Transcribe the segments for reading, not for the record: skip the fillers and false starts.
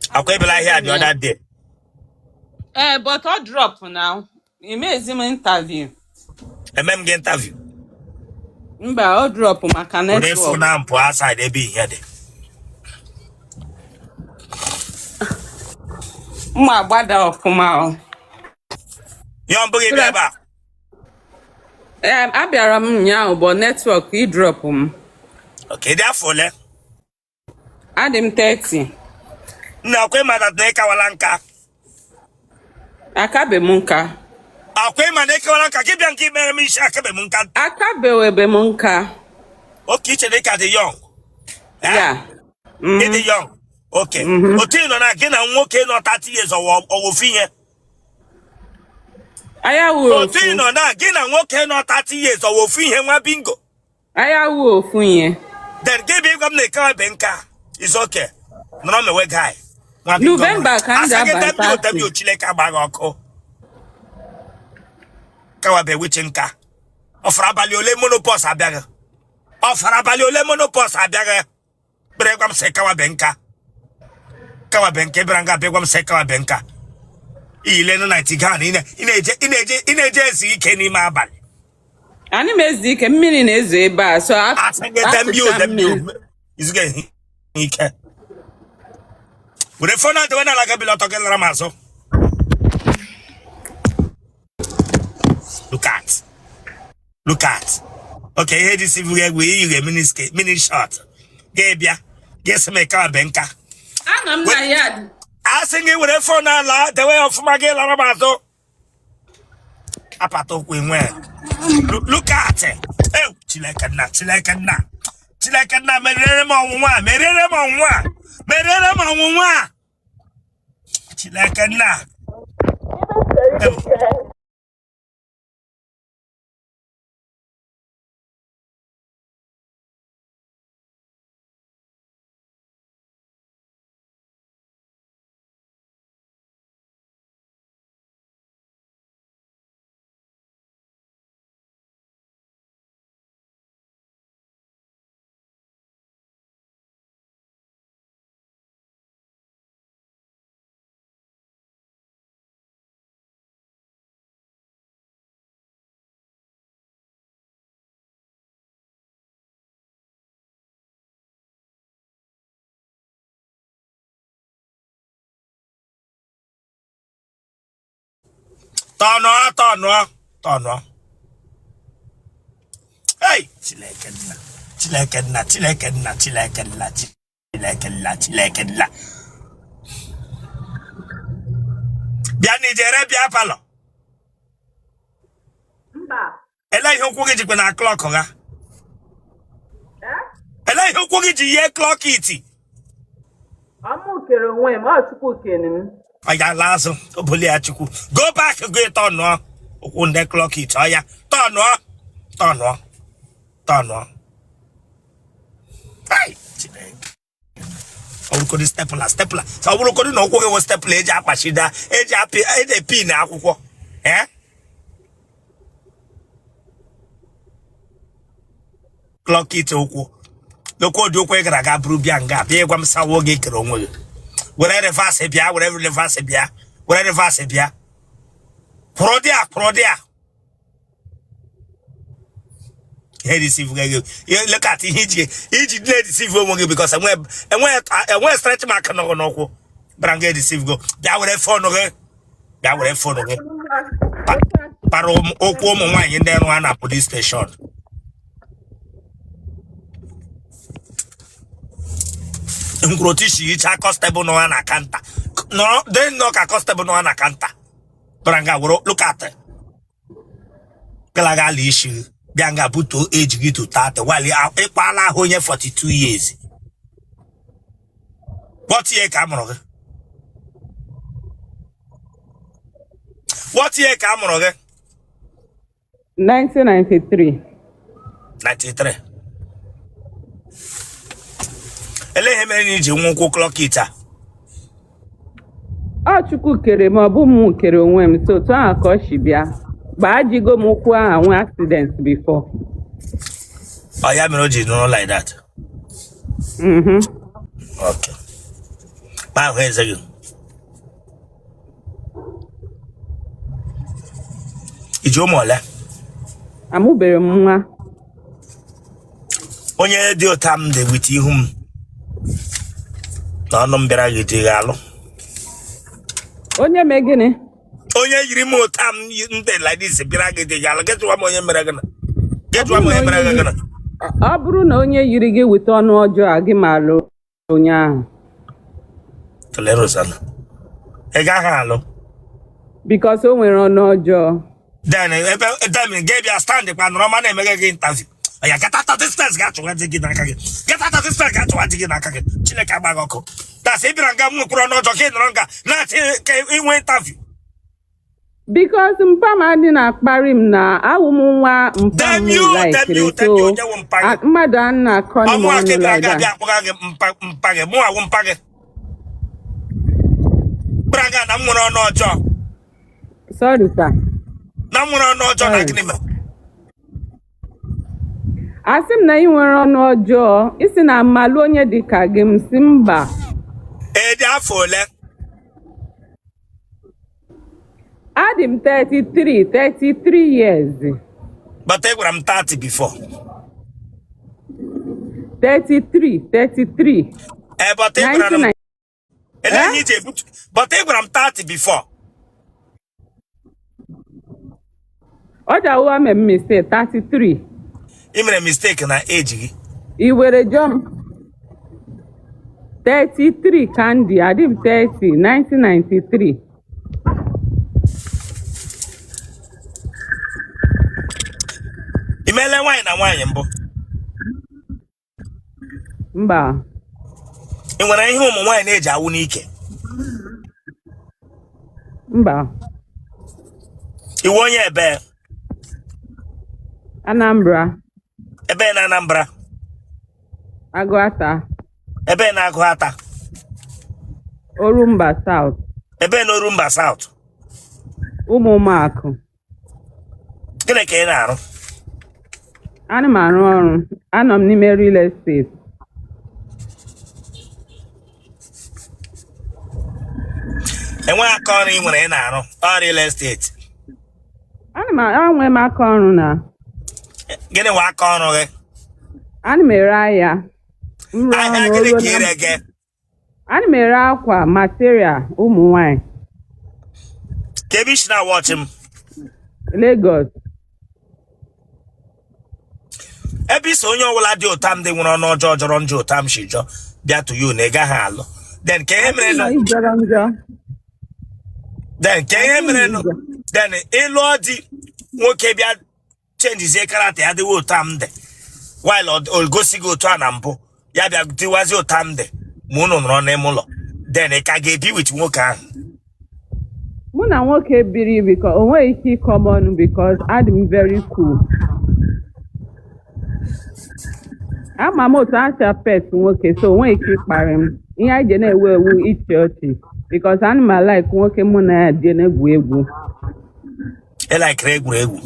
Akwa ebela here the other day. But I'll drop now. He made him interview. Emem get interview. Mba, I'll drop my network. Ore phone am po outside e be here there. Mwa gbada ofuma. Yon bugi be ba. Abiara m nya but network he drop Okay, therefore le. Adim 30. Na kwe ma that na wala nka. Akabe munka. Akwe ma na wala nka kibia nki mere mi sha akabe mu nka. Akabe webe munka. Okay, che ka the young. Yeah. The young. Okay. Otino na gina nwoke no 30 years owo finye. Aya wu. Otino na gina nwoke no 30 years owo finye nwa bingo. Aya wu ofunye. Then give him come na benka. It's okay. No me we guy. November kan da ba. Asa get Chileka bag oko. Kawa be wichinka. Ofra bali ole monopause abiaga. Ofra bali ole monopause abiaga. Bregwam se kawa benka. Kawa benke branga begwam se kawa benka. Ile no nightingale ineje si ike ni ma abali. Ani mezi ike mmiri na-ezo ebe a so them is ike. Ure phone ante wena laga bilo token ramaso. Look at. Okay, here this we you mini shot. Gebia. Guess me ka benka. Anam na yard. I sing it with a phone la the way of my girl ramaso. Apato queen when. Look at it. Oh, chileka na. Merere ma nwa. Chileka na. Tono. Hey, chileka na. Bia Nigeria bia palo. Mba. Ela ihe okwu gị jikwa na clock ha. Ela ihe okwu gị ji ye clock iti. Amu kere onwe m, ọ chukwu kene m. Oya lazo, obuli ya chukwu. Go back go tono. Okwu nde clock it. Oya, tono. Hey, chileka. Awurukodi stapler. So awurukodi no okwu gị stapler eji akpachida, eji pin akwụkwọ. Clock it okwu. Lokwo di okwu gara aga buru bia nga, bia gwa m sawo gị kere onwe gị. Were reverse bia. Prodia. Here deceive you. Look at he deceive you because I stretch mark no. Brange deceive go. That would have phone okay. Paro okwo mo nwanyi ndị nwa na police station. Nkrotishi icha constable no na kanta. No, then no ka constable no na kanta. Branga look at it. Kalaga issue. Bianga buto age gị to 30 while ịkpala ahụ onye 42 years. What year ka amụrụ gị? What year ka amụrụ gị? 1993. 93. Ele ihe mere n'iji nwa ụkwụ clock it a? Ọ chukwu kere ma ọ bụ m kere onwe m so otu ahụ ka ọ si bịa. Bajigo m ụkwụ ahụ nwe accident before. Oh, yeah, me no like that. Okay. Ma ho ezegi. Ijo mole. Amụbere m nwa. Onye dị otam de wit ihu m. Na ọnụ m bịara gị dị alụ. Onye me gịnị? Onye yiri m otam ndị like this bịara gị dị alụ. Get one onye mere gị. Get one onye mere gị. Ọ bụrụ na onye yiri gị wit ọnụ ọjọọ a gị ma alụ onye ahụ. Tolero sana. Ị gaghị alụ. Because o nwere ọnụ ọjọọ. Then gave you a stand up and Roman and make interview. I get out of this place, got to get out of this place, got to get Chileka Bagoko. That's Ibrahim Mukurono Jokin Ranga, not in interview. Because mpama dị na akparị m na awụ m nwa mpam like so mmadụ a na-akọ n'ime ọnụ like that. Mpage mụ awụ mpage. Braga na nwere ọnụ ọjọọ. Sorry sir. Na nwere ọnụ ọjọọ na gịnị mere? Asị m na ị nwere ọnụ ọjọọ isi na mmalụ onye dị ka gị m si mba. Dị afọ ole? Adị m 33 years. But I gwara m 30 before. 33. But I gwara m but I gwara m 30 before. Oja uwa me mistake 33. I mere mistake na age gị. I were jump 33 Candy, adị m 30, 1993. Imele nwanyị na nwanyị mbụ. Mba. Ị nwere ihe ụmụ nwanyị na-eji awụ n'ike? Mba. Iwu onye ebe? Anambra. Ebe na Anambra? Agụata. Ebe na Agụata? Orumba South. Ebe na Orumba South? Ụmụmakụ. Gịnị ka ị na-arụ? Ana m arụ ọrụ. Anọ m n'ime real estate. Enweghị aka ọrụ ị nwere ị na-arụ? Ọ real estate? Enwe m aka ọrụ na. Gịnị wụ aka ọrụ gị? Ana m ere ahịa. Ahịa gịnị ka ire gị? Ana m ere akwa material ụmụ nwanyị. Ka ebe isi na-awọchị m? Lagos. Ebe isi onye ọbụla dị ụtam dị nwere ọnụ ọjọọ jọrọ njọ ụtam shi jọ bịa to you na ị gaghị alụ. Then ka ihe mere nụ? Then ka ihe mere nụ? Then ịlụ dị nwoke bịa changezie karata ya dịwa ụtam dị. While o gosi gị otu a na mbụ ya bịa dịwazi ụtam dị ma unu nọrọ n'ime ụlọ. Then ị ka ga-ebi with nwoke ahụ? Mụ na nwoke biri because o nweghị ike ịkọm ọnụ because adị m very cool. Ama m otu acha pet nwoke so o nweghị ike ịkparị m. Ihe anyị je na-ewu ewu ịchị ọchị because ana m like nwoke mụ na ya je na-egwu egwu. Ị like egwuregwu?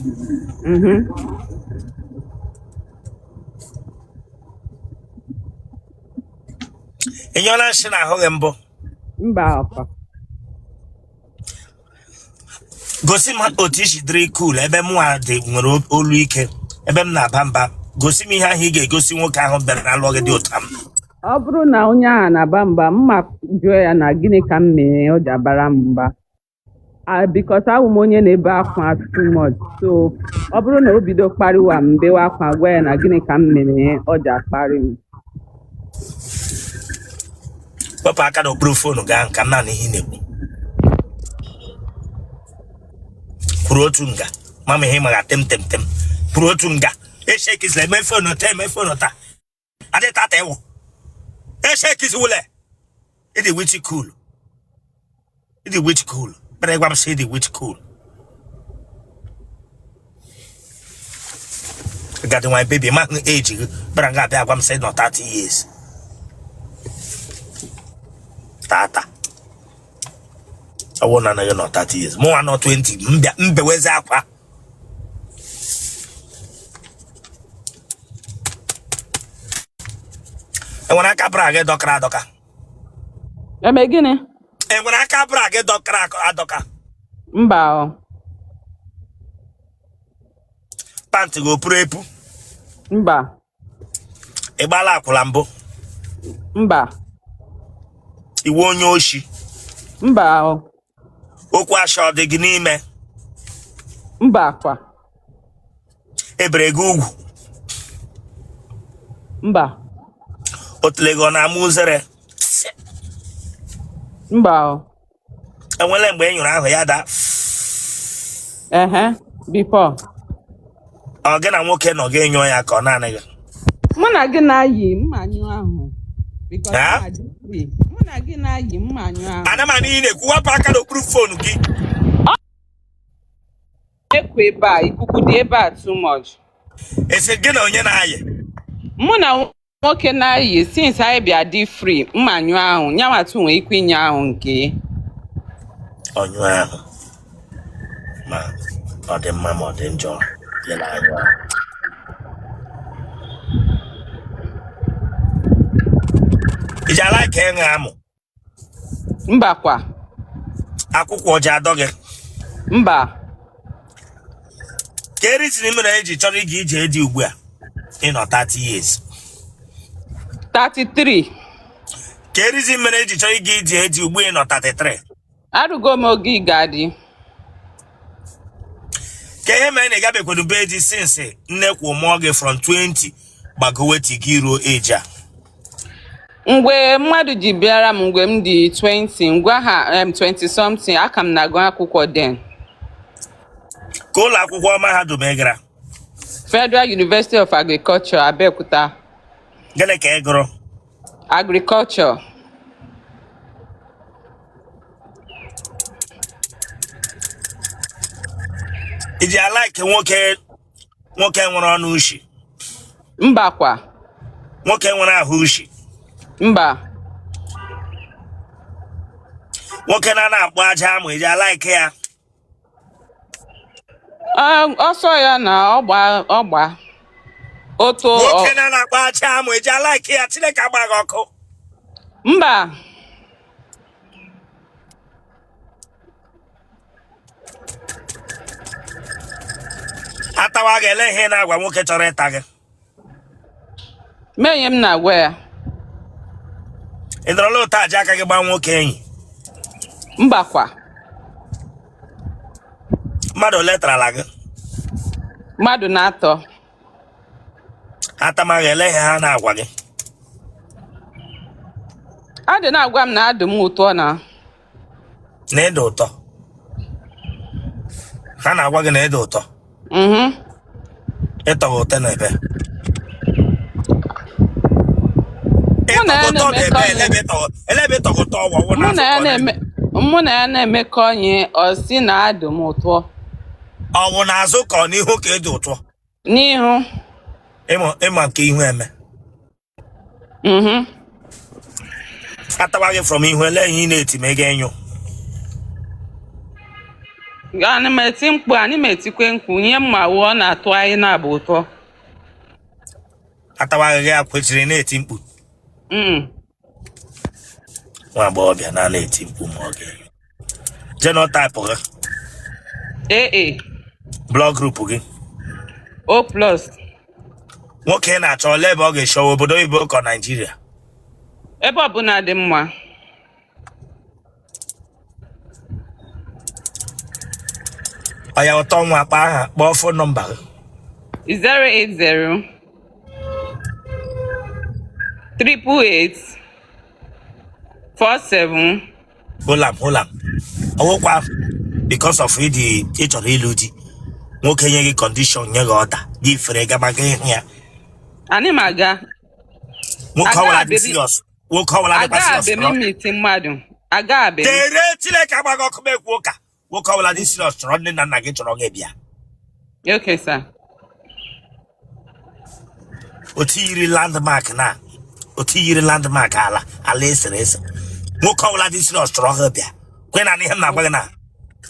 Ị nyụọla nsị n'ahụ gị mbụ? Mba ọkwa. Gosi m otu isi dịrị cool ebe mụnwa dị nwere olu ike ebe m na-aba mba. Gosi m ihe ahụ ị ga-egosi nwoke ahụ bịara n'alụ gị dị ụtam. Ọ bụrụ na onye ahụ na-aba mba mma jụọ ya na gịnị ka m mere ọ ji abara m mba. Because awụ m onye na-ebe akwa too much so ọ bụrụ na o bido kparịwa m bewa akwa gwa ya na gịnị ka m mere ọ ji akparị m. Wepụ aka n'okpuru fonu gaa nka m na ihe na-ekwu. Kwuru otu nga mama ihe maga tem. Kwuru otu nga eshekizila eme fonu taa adị tata ewu eshekiziwule ịdị witch cool bere gwa m sị ịdị witch cool. Gadi nwa baby ma age gị bere nga abịa gwa m sị nọ 30 years tata ọwụ na anaghị nọ 30 years mụnwa nọ 20 mbewezi akwa. Enwere aka bra gị dọkara adọka? Eme gịnị? Enwere aka bra gị dọkara adọka. Mba o. Pant go puru epu. Mba. Ịgbala akwụla mbụ. Mba. Iwu onye oshi. Mba o. Okwu asha ọ dị gị n'ime. Mba kwa. Ebere gị ugwu. Mba. Otele gị ọ na-amụ uzere. Mba o. Enwele mgbe nyụrụ ahụ ya da. Before. Ọ gị na nwoke nọ gị nyụọ ya ka ọ naanị gị. Mụ na gị na-ayị mmanyụ ahụ. Mụ na gị na-ayị mmanyụ ahụ. Ana m n'ihi na-ekwu wapụ aka n'okpuru fonu gị. Ekwu ebe a, ikuku dị ebe a too much. Esi gị na onye na-ayị? Mụ na nwoke na-ayị since anyị bịa dị free mmanyụ ahụ nyamatu nwee ikwu inye ahụ nke. Ọnyụ ahụ. Ma ọ dị mma ma ọ dị njọ. Lela anyụ ahụ. Iji ala ka enwe amụ. Mba kwa. Akwụkwọ ọjọọ adọ gị. Mba. Ka eritiri mere eji chọrọ ịga ije dị ugbu a. Ịnọ 30 years. 33. Ka erizi mere eji chọrọ ịga ije dị ugbu a ịnọ 33. Arụgo m oge ị ga-adị. Ka ihe mere na ị gabekwenu be di since nne kwụ mụọ gị from 20 gbagoweti gị ruo age a. Mgbe mmadụ ji bịara m mgbe m dị 20 ngwa ha 20 something aka m na-agụ akwụkwọ den. Ka ụlọ akwụkwọ mahadum ị gara? Federal University of Agriculture, Abeokuta. Gịnị ka ị gụrụ? Agriculture. Iji alike nwoke nwere ọnụ ushi? Mba kwa. Nwoke nwere ahụ ushi? Mba. Nwoke na-akpọ aja amụ iji alike ya? Ọsọ ya na ọgba. Oto. Nwoke na-akpọ aja amụ iji alike ya Chineke agba gị ọkụ? Mba. Atawa ga-ele ihe na-agwa nwoke chọrọ ịta gị. Menye m na-agwa ya. Ị dọrọla ụta aja aka gị gbaa nwoke enyi? Mba kwa. Mmadụ ole tarala gị? Mmadụ na-atọ. Atama ga-ele ihe ha na-agwa gị? Adị na-agwa m na adị m ụtọ na. Na ịdị ụtọ? Ha na-agwa gị na ịdị ụtọ? Ịtọghị ụtọ n'ebe? Mụ na ya na-emekọ onye ọ sị na adị m ụtọ. Ọ bụ n'azụ ka ọ n'ihu ka ịdị ụtọ? N'ihu. Ịma nke ihu eme? Atawa gị from ihu ele ihe ị na-eti ma ị ga-enyo? Anyị ma eti mkpu, anyị ma etikwe mkpu nye mma wụọ na-atụ anyị na-abụ ụtọ. Atawa gị kwechiri na-eti mkpu? Nwa agbọghọbịa na-eti mkpu ma ọ ga-enyo. Genotype gị? AA. Blood group gị? O+. Nwoke na-achọ ole ebe ọ ga-eshọwa obodo oyibo ka Nigeria? Ebe ọbụla dị mma. Ọ ya ụtọ nwa akpa aha kpọọ phone number gị? 080 888 47. Hold on. Ọwụkwa because of ị chọrọ ịlụ di nwoke nye gị condition nye gị ọda gị fere gaba gị ịhụ ya. Anyị ma aga. Nwoke ọwụla dị serious. Nwoke ọwụla dị serious. Aga abịa miti mmadụ. Aga abịa. Tere Chineke agbaghị ọkụ mekwu ụka. Nwoke ọwụla dị serious chọrọ nne na nna gị chọrọ gị bịa. Okay, sir. Otu yiri landmark ala esere ese. Nwoke ọwụla dị serious chọrọ gị bịa. Kwe na ihe m na-agwa gị na.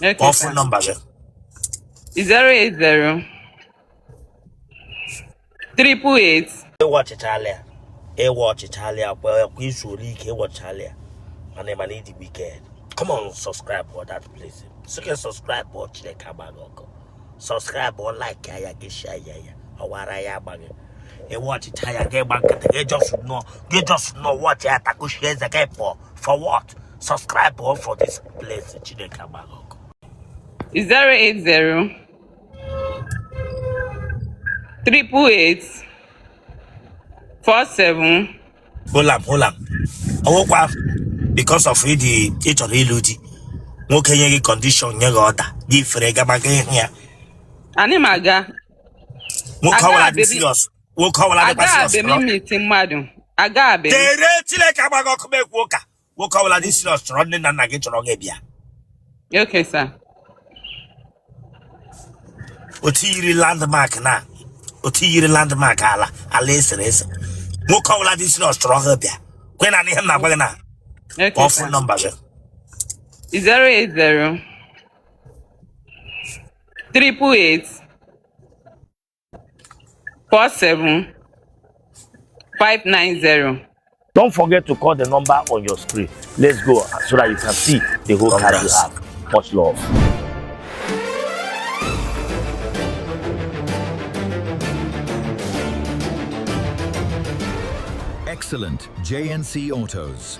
Okay, phone number gị? 080 888. Ịwọchịchala ya kwa izu ole ike ịwọchịchala ya My name is the Wicked. Come on, subscribe or that place. So you can subscribe or check out. Subscribe or like ya get share ya. Or what I am bag. You watch it ya get back. You just know what ya taku shares again for. For what? Subscribe or for this place. Chineka Bagoko. 080 888 47. Hold on. Because of the age of the nwoke nye gị condition nye gị ọda gị fere gaba gị here. Ani maga. Nwoke ọwụla dị serious. Nwoke ọwụla dị serious. Aga meeting mmadụ. Aga abịa. Dere Chineke agbaghị ọkụ mekwu ụka. Nwoke ọwụla dị serious chọrọ nne na nna gị chọrọ gị bịa. Okay, sir. Otu yiri landmark ala esere ese. Nwoke ọwụla dị serious chọrọ gị bịa. Kwe na ihe m na-agwa gị na. Okay, phone number gị. 080 888 47 590. Don't forget to call the number on your screen. Let's go so that you can see the whole card you have. Much love. Excellent JNC Autos.